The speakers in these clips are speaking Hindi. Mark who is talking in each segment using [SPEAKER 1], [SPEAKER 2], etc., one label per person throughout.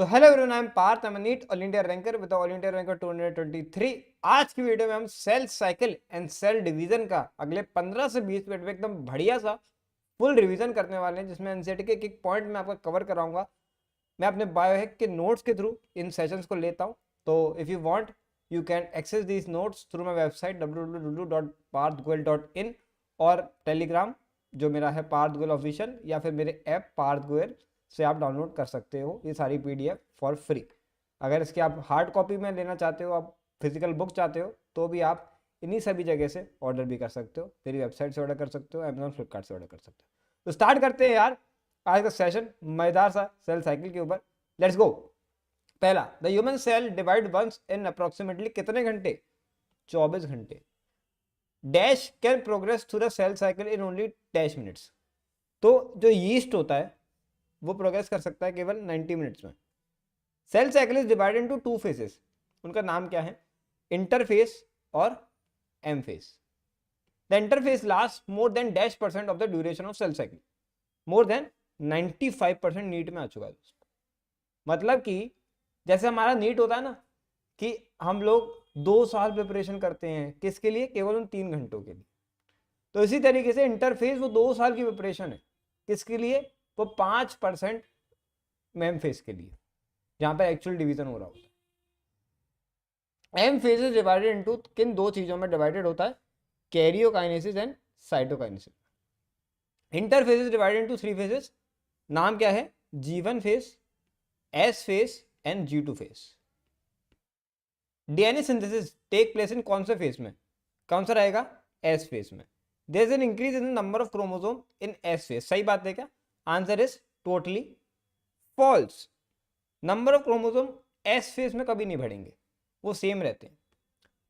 [SPEAKER 1] तो hello everyone, I am Parth, I am NEET all India ranker with all India ranker 223। आज की वीडियो में हम cell cycle and cell division का अगले 15 से 20 मिनट में एकदम बढ़िया सा फुल रिवीजन करने वाले हैं, जिसमें एनसीईआरटी के एक पॉइंट में आपका कवर कराऊंगा। मैं अपने बायोहैक के नोट्स के थ्रू इन सेशंस को लेता हूँ। तो if you want you can access these notes through my website www.parthgoel.in और टेलीग्राम जो मेरा है पार्थ गोयल ऑफिशियल, या फिर मेरे ऐप पार्थ गोयल से आप डाउनलोड कर सकते हो ये सारी पीडीएफ फॉर फ्री। अगर इसके आप हार्ड कॉपी में लेना चाहते हो, आप फिजिकल बुक चाहते हो, तो भी आप इन्हीं सभी जगह से ऑर्डर भी कर सकते हो। मेरी वेबसाइट से ऑर्डर कर सकते हो, अमेजोन फ्लिपकार्ट से ऑर्डर कर सकते हो। तो स्टार्ट करते हैं यार आज का सेशन मजेदार सा सेल साइकिल के ऊपर। Let's go. पहला, the human cell divide once in approximately कितने घंटे? 24 घंटे। Dash can progress through the cell cycle in only dash minutes. तो जो यीस्ट होता है वो प्रोग्रेस कर सकता है केवल 90 मिनट्स में। Cell cycle is divided into 2 phases. उनका नाम क्या है? इंटरफेस और M phase. The interphase last more than dash % of the duration of cell cycle. More than 95% NEET में आ चुका है। मतलब कि जैसे हमारा नीट होता है ना कि हम लोग 2 साल प्रिपरेशन करते हैं, किसके लिए? केवल उन 3 घंटों के लिए। तो इसी तरीके से इंटरफेस वो 2 साल की प्रिपरेशन है, किसके लिए? वो 5% मेम फेज के लिए, जहां पर एक्चुअल डिवीजन हो रहा होता है। M phase is divided into किन 2 चीजों में डिवाइडेड होता है? Karyokinesis and cytokinesis. Interphase is divided into 3 phases. नाम क्या है? G1 phase, S phase and G2 phase. DNA synthesis take place in कौन से फेज में? कौन सा रहेगा? S फेज में। There is an increase in the number of chromosome in S phase. सही बात है क्या? Answer is totally false. Number of chromosome S phase में कभी नहीं बढ़ेंगे, वो सेम रहते हैं।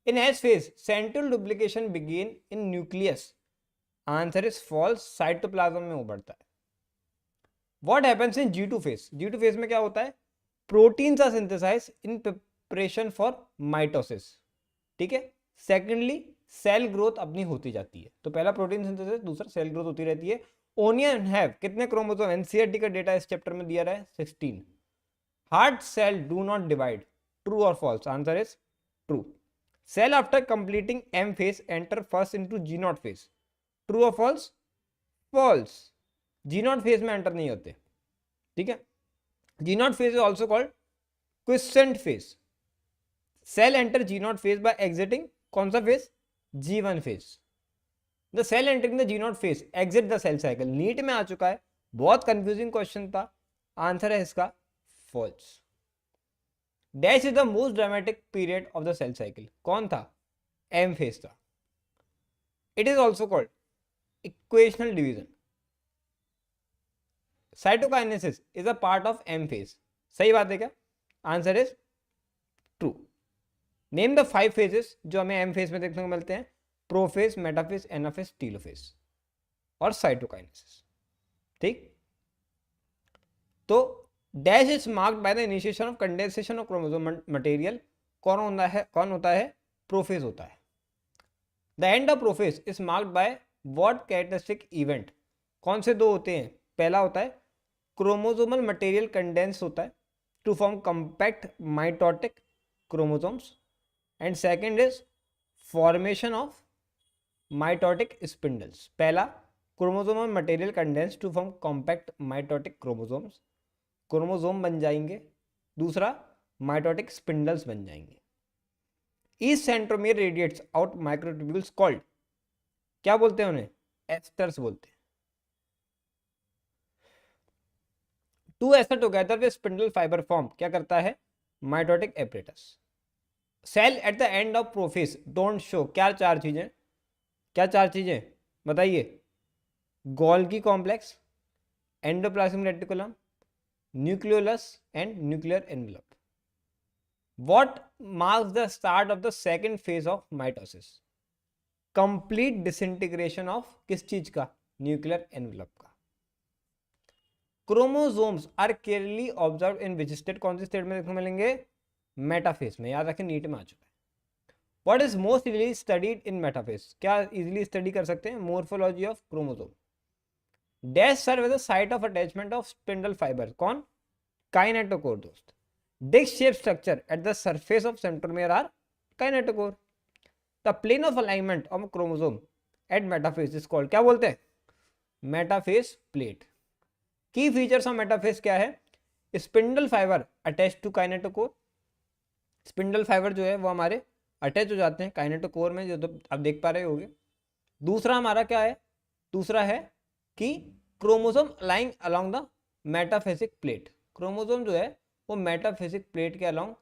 [SPEAKER 1] In S phase central duplication begin in nucleus. Answer is false, cytoplasm में वो बढ़ता है। What happens in G2 phase? G2 phase में क्या होता है? Proteins are synthesize in preparation for mitosis. ठीक है। सेकेंडली सेल ग्रोथ अपनी होती जाती है। तो पहला प्रोटीन सिंथेसिस, दूसरा सेल ग्रोथ होती रहती है। ओनियन हैव कितने क्रोमोसोम? एनसीईआरटी का डेटा इस चैप्टर में दिया रहा है 16। Heart cell do not divide. True और false? Answer is true. Cell after completing M phase enter first into G not phase. True और false? False. G not phase में एंटर नहीं होते। ठीक है। G not phase is also called quiescent phase. Cell enter G not phase by exiting कौन सा phase? G1 phase. The cell entering the G not phase exit the cell cycle. NEET में आ चुका है, बहुत कंफ्यूजिंग क्वेश्चन था। आंसर है इसका false. Dash is the most dramatic period of the cell cycle. कौन था? एम फेज था। It is also called equational division. Cytokinesis is a part of M phase. सही बात है क्या? Answer is true. Name the 5 phases जो हमें एम फेज में देखने को मिलते हैं। प्रोफेज, मेटाफेज, एनाफेज, टीलोफेज और साइटोकाइनेसिस। ठीक। तो dash is marked by the initiation of condensation of chromosome material. कौन होता है? प्रोफेज होता है। The end of prophase is marked by what characteristic event? कौन से 2 होते हैं? पहला होता है क्रोमोसोमल मटेरियल कंडेंस होता है to form compact mitotic chromosomes, and second is formation of mitotic spindles. पहला, chromosomal material condense to form compact mitotic chromosomes, chromosome बन जाएंगे। दूसरा, माइटोटिक स्पिंडल्स बन जाएंगे। Each centromere radiates out microtubules called, क्या बोलते हैं उन्हें? एस्टर्स बोलते हैं। Two aster together with spindle fibre form क्या करता है? Mitotic apparatus. Cell at the end of prophase don't show क्या 4 चीजें? क्या 4 चीजें बताइए? Golgi complex, endoplasmic reticulum, nucleolus and nuclear envelope. What marks the start of the second phase of mitosis? Complete disintegration of किस चीज का? न्यूक्लियर एनवेलप का। Chromosomes are clearly observe in which state? कौन सी स्टेट में देखने को मिलेंगे? मेटाफेज में। याद रखें, नीट में आ चुका है। What is most easily studied in metaphase? क्या इजीली स्टडी कर सकते हैं? Morphology of chromosome. Dash serve as the site of attachment of spindle fibre. कौन? काइनेटोकोर दोस्त। Disc shaped structure at the surface of centromere are kinetochore. The plane of alignment of chromosome at metaphase is called, क्या बोलते हैं, metaphase plate. Key features of metaphase क्या है? Spindle fibre attach to kinetochore. Spindle fibre जो है वो हमारे अटैच हो जाते हैं काइनेटोकोर में, जो तो आप देख पा रहे होगे. दूसरा हमारा क्या है? दूसरा है कि chromosome align along the metaphasic plate. Chromosome जो है वो मेटाफेसिक प्लेट के अलोंग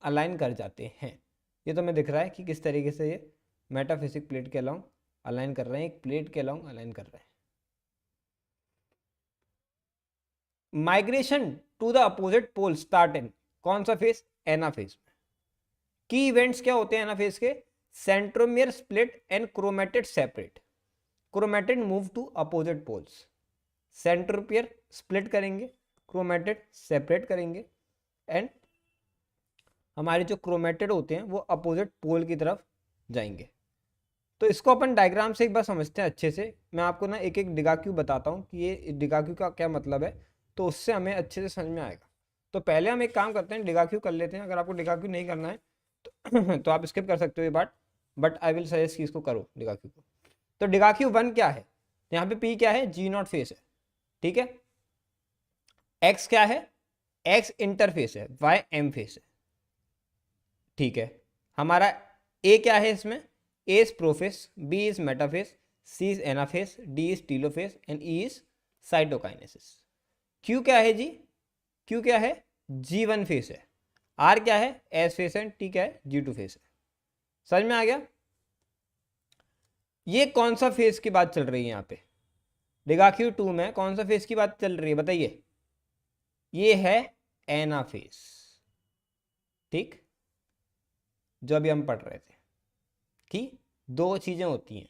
[SPEAKER 1] अलाइन कर जाते हैं. ये तो हमें दिख रहा है कि किस तरीके से ये मेटाफिजिक प्लेट के अलोंग अलाइन कर रहे हैं, एक प्लेट के अलोंग अलाइन कर रहे हैं. Migration to the opposite pole start in कौन सा फेज? एनाफेज. की इवेंट्स क्या होते हैं एनाफेज के? Centromere split and chromatid separate. Chromatid move to opposite poles. Centromere split करेंगे, क्रोमेटिड सेपरेट करेंगे, एंड हमारे जो क्रोमेटिड होते हैं वो अपोजिट पोल की तरफ जाएंगे. तो इसको अपन डायग्राम से एक बार समझते हैं अच्छे से. मैं आपको ना एक एक डिगाक्यू बताता हूँ कि ये डिगाक्यू का क्या मतलब है, तो उससे हमें अच्छे से समझ में आएगा. तो पहले हम एक काम करते हैं, डिगाक्यू कर लेते हैं. अगर आपको डिगाक्यू नहीं करना है तो आप स्किप कर सकते हो ये बात, बट आई विल सजेस्ट कि इसको करो डिगाक्यू को. तो डिगाक्यू 1 क्या है? यहाँ पे पी क्या है? जी नॉट फेस है, ठीक है. एक्स क्या है? एक्स इंटरफेस है, वाई एम फेस है, ठीक है. हमारा ए क्या है इसमें? A is prophase, B is metaphase, C is anaphase, D is telophase and E is cytokinesis. Q क्या है जी? क्यू क्या है? G1 फेस है. आर क्या है? एस फेस है. टी क्या है? G2 फेस है. समझ में आ गया? ये कौन सा फेस की बात चल रही है यहाँ पे? डिगाक्यू 2 में कौन सा फेस की बात चल रही है बताइए? ये है एनाफेस, ठीक, जो अभी हम पढ़ रहे थे कि दो चीजें होती हैं,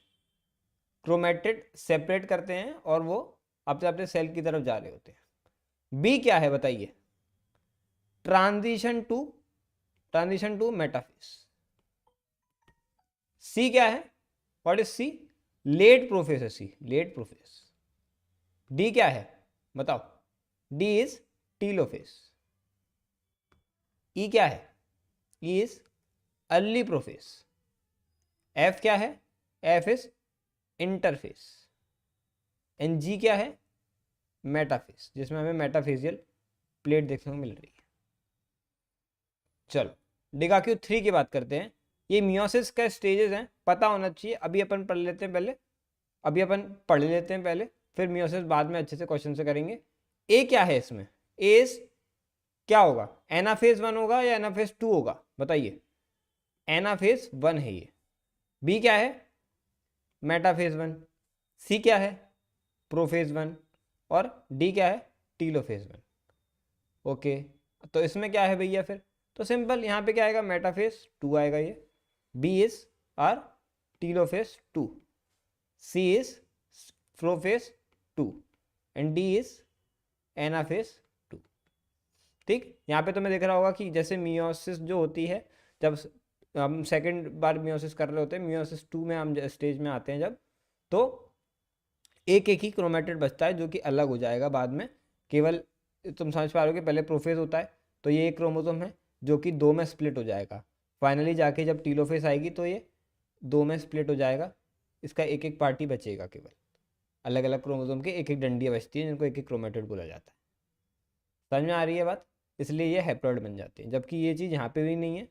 [SPEAKER 1] क्रोमेटिड सेपरेट करते हैं और वो अपने अपने सेल की तरफ जा रहे होते हैं. बी क्या है बताइए? Transition to metaphase. सी क्या है? What is C? Late prophase है सी, लेट प्रोफेस. डी क्या है बताओ? D is telophase. ई क्या है? E is early prophase. F क्या है? F is interphase. And G क्या है? मेटाफेस, जिसमें हमें मेटाफेजियल प्लेट देखने को मिल रही है. चलो डिगाक्यू 3 की बात करते हैं. ये मियोसिस का स्टेजेस हैं, पता होना चाहिए. अभी अपन पढ़ लेते हैं पहले, फिर मियोसिस बाद में अच्छे से क्वेश्चन से करेंगे. ए क्या है इसमें? ए इज क्या होगा? एनाफेज 1 होगा या एनाफेज 2 होगा बताइए? एनाफेज 1 है ये. बी क्या है? मेटाफेज 1. सी क्या है? प्रोफेज 1. और डी क्या है? टीलोफेज 1. ओके, तो इसमें क्या है भैया फिर? तो सिंपल, यहाँ पे क्या आएगा? मेटाफेज 2 आएगा ये. B is are telophase 2, C is prophase 2 and D is anaphase 2. ठीक, यहाँ पे तुम्हें दिख रहा होगा कि जैसे मियोसिस जो होती है, जब हम सेकेंड बार मियोसिस कर रहे होते हैं, मियोसिस 2 में हम स्टेज में आते हैं जब, तो एक एक ही क्रोमेटिड बचता है जो कि अलग हो जाएगा बाद में. केवल तुम समझ पा रहे हो कि पहले प्रोफेज होता है तो ये एक क्रोमोसोम है जो कि 2 में स्प्लिट हो जाएगा. फाइनली जाके जब टीलोफेज आएगी तो ये 2 में स्प्लिट हो जाएगा. इसका एक एक पार्टी बचेगा, केवल अलग अलग क्रोमोसोम के एक एक डंडियाँ बचती हैं जिनको एक एक क्रोमेटिड बोला जाता है. समझ में आ रही है बात? इसलिए ये हैप्लॉइड बन जाती है, जबकि ये चीज़ यहाँ पे भी नहीं है.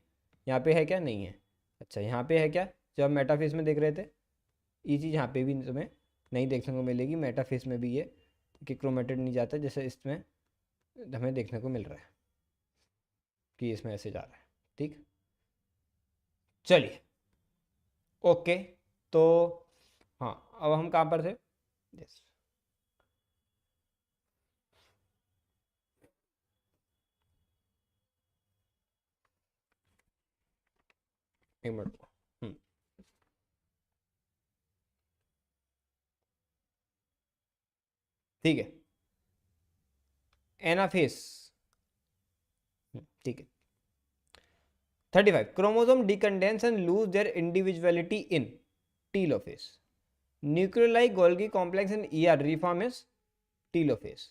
[SPEAKER 1] यहाँ पे है क्या? नहीं है. अच्छा, यहाँ पे है क्या? जब हम मेटाफेज में देख रहे थे, ये चीज़ यहाँ पे भी तुम्हें नहीं देखने को मिलेगी. मेटाफेज में भी ये कि क्रोमेटिड नहीं जाता जैसे इसमें हमें देखने को मिल रहा है कि इसमें ऐसे जा रहा है. ठीक, चलिए ओके. तो हाँ, अब हम कहाँ पर थे? यस, एक मिनट. ठीक है, एनाफेस. ठीक है. 35 chromosome decondense and lose their individuality in telophase. Nucleoli Golgi complex in ER reform is telophase.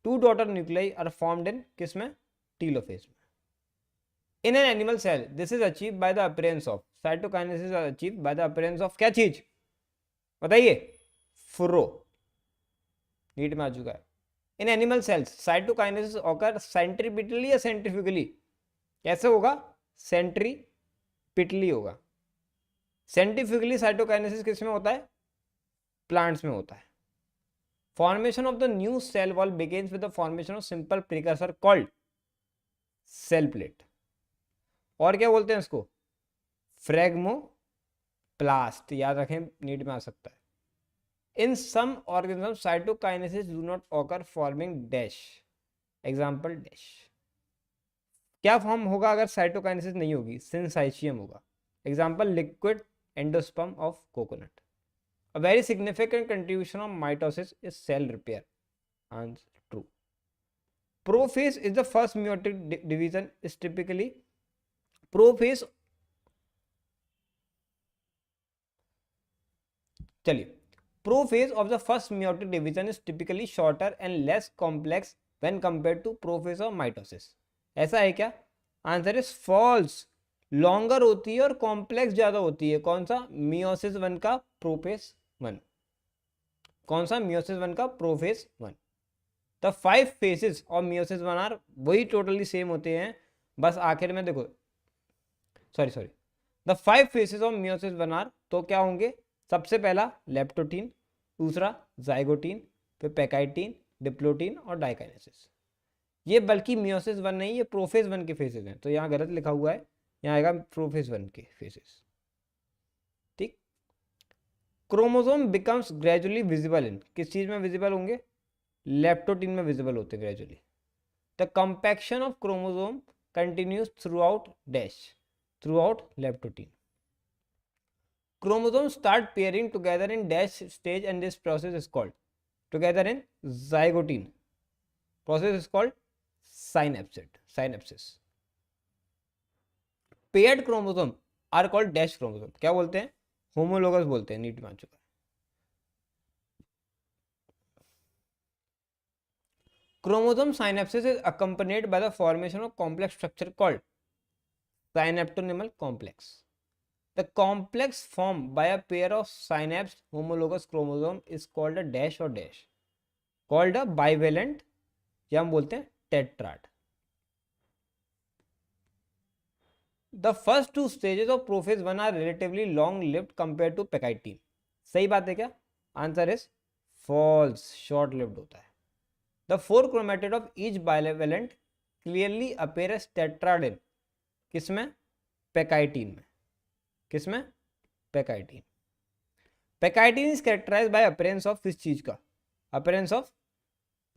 [SPEAKER 1] 2 daughter nuclei are formed in किसमें? टीलोफेज में. In an animal cell this is achieve by the appearance of, cytokinesis achieve by the appearance of क्या चीज बताइए, फुर्रो, नीट में आ चुका है। In animal cells cytokinesis occur centripetally या सेंट्रीफ्यूगली, कैसे होगा, सेंट्रीपिटली होगा। सेंट्रीफ्यूगली साइटोकाइनेसिस किस में होता है, प्लांट्स में होता है। Formation of the new cell wall begins with the formation of simple precursor called cell plate, और क्या बोलते हैं इसको, फ्रेगमोप्लास्ट, याद रखें नीट में आ सकता है। In some organism cytokinesis do not occur forming dash, example dash, क्या फॉर्म होगा अगर साइटोकाइनेसिस नहीं होगी, सिंसाइशियम होगा, example liquid endosperm of coconut. A very significant contribution of mitosis is cell repair. Answer true. Prophase is the first meiotic division is typically prophase. चलिए, prophase of the first meiotic division is typically shorter and less complex when compared to prophase of mitosis. ऐसा है क्या? आंसर इज फॉल्स, लॉन्गर होती है और कॉम्प्लेक्स ज्यादा होती है। कौन सा, मियोसिस 1 का प्रोफेज 1, कौन सा, मियोसिस 1 का prophase 1। The 5 phases of meiosis 1 are वही टोटली सेम होते हैं, बस आखिर में देखो, sorry the 5 phases of meiosis 1 are, तो क्या होंगे, सबसे पहला लेप्टोटीन, दूसरा जाइगोटीन, फिर पैकाइटीन, डिप्लोटीन और डाइकाइनेसिस। ये बल्कि मियोसिस 1 नहीं, ये प्रोफेज 1 के फेजेस हैं, तो यहाँ गलत लिखा हुआ है, यहाँ आएगा प्रोफेज 1 के फेजेस। ठीक, chromosome becomes gradually visible in, किस चीज में विजिबल होंगे, लेप्टोटीन में विजिबल होते हैं gradually. The compaction of chromosome continues through out dash, through out leptotene. Chromosomes start pairing together in dash stage and this process is called, together in zygote, process is called synapsis. Paired chromosome are called dash chromosome, क्या बोलते हैं, होमोलोगस बोलते हैं, नीट में आ चुका है। Chromosome synapsis is accompanied by the formation of complex structure called synaptonymal complex. The complex formed by a pair of synapsed homologous chromosome is called a dash or dash, called a bivalent, या हम बोलते हैं tetrad. The first two stages of prophase 1 are relatively long-lived compared to pectine. सही बात है क्या? Answer is false, short-lived होता है. The 4 chromatid of each bivalent clearly appear as tetrad in, किसमें? Pectine में, किसमें, pachytene. Pachytene is characterized by appearance of किस चीज का, appearance of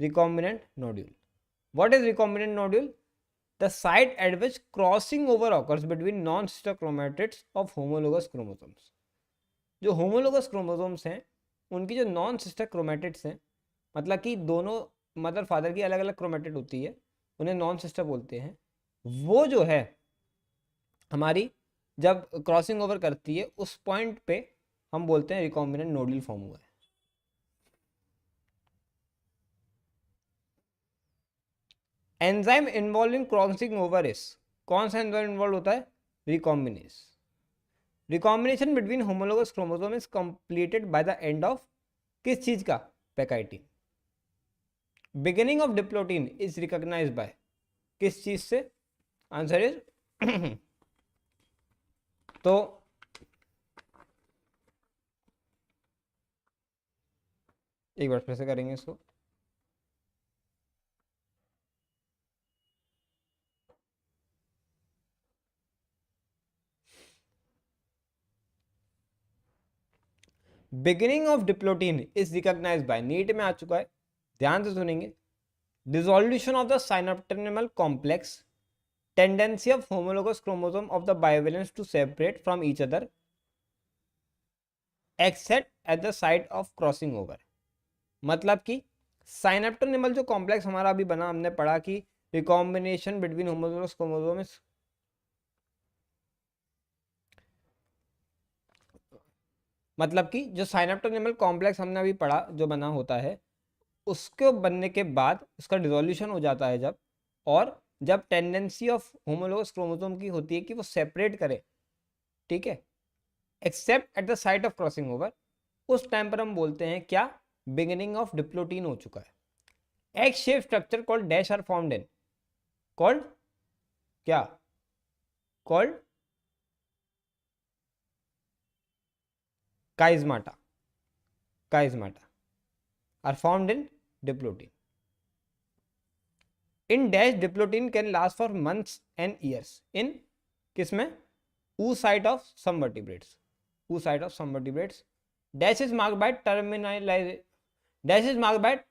[SPEAKER 1] recombinant nodule. What is recombinant nodule, the site at which crossing over occurs between non sister chromatids of homologous chromosomes. जो होमोलोगस क्रोमोसोम्स हैं उनकी जो नॉन सिस्टर क्रोमैटिड्स हैं, मतलब कि दोनों मदर फादर की अलग अलग क्रोमैटिड होती है, उन्हें नॉन सिस्टर बोलते हैं। वो जो है हमारी जब क्रॉसिंग ओवर करती है उस पॉइंट पे हम बोलते हैं रिकॉम्बिनेंट नोड्यूल फॉर्म हुआ है। Enzyme involving crossing over is, कौन सा एंजाइम इन्वॉल्व होता है, recombinase. Recombination between homologous chromosome is completed by the end of किस चीज का, pachytene. Beginning of diplotene is recognised by किस चीज से, आंसर इज तो एक बार फिर से करेंगे इसको। Beginning of diplotene is recognised by, NEET में आ चुका है, ध्यान से सुनेंगे। Dissolution of the synaptonemal complex, tendency of homologous chromosome of the bivalents to separate from each other except at the site of crossing over। मतलब कि साइनेप्टोनिमल जो कॉम्प्लेक्स हमारा अभी बना, हमने पढ़ा कि रिकॉम्बिनेशन बिटवीन होमोलोगस क्रोमोसोम्स, मतलब कि जो साइनेप्टोनिमल कॉम्प्लेक्स हमने अभी पढ़ा जो बना होता है, उसके बनने के बाद उसका डिसोल्यूशन हो जाता है जब, और जब टेंडेंसी ऑफ होमोलोगस क्रोमोसोम की होती है कि वो सेपरेट करे, ठीक है, accept at the site of crossing over, उस टाइम पर हम बोलते हैं क्या, बिगिनिंग ऑफ डिप्लोटीन हो चुका है। Egg shape structure called dash are formed in, called क्या, called chiasmata, chiasmata are formed in diplotene. In dash diplotene can last for months and years in किसमें, oocyte of some vertebrates, oocyte of some vertebrates. Dash is marked by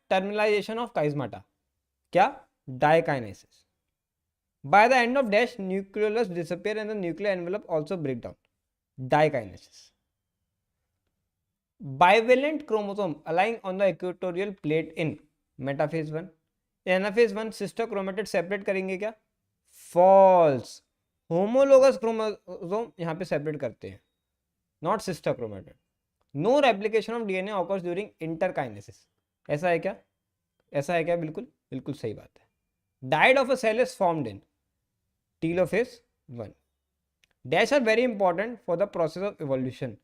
[SPEAKER 1] terminalization of chiasmata, क्या, dikinesis. By the end of dash, nucleolus disappear and the nuclear envelope also break down, dikinesis. Bivalent chromosome align on the equatorial plate in metaphase 1. Anaphase 1 sister chromatid separate करेंगे क्या, फॉल्स, होमोलोगस क्रोमोसोम यहाँ पे सेपरेट करते हैं, not sister chromatid. No replication of DNA occurs during interkinesis, ऐसा है क्या, ऐसा है क्या, बिल्कुल बिल्कुल सही बात है। Dyad of a cell is formed in telophase 1। Dash are very important for the process of evolution,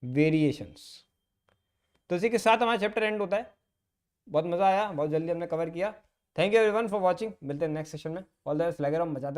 [SPEAKER 1] variations. तो इसी के साथ हमारा चैप्टर एंड होता है। बहुत मजा आया, बहुत जल्दी हमने कवर किया। Thank you everyone for watching, मिलते हैं नेक्स्ट सेशन में। ऑल द बेस्ट, लगे रहो, मजा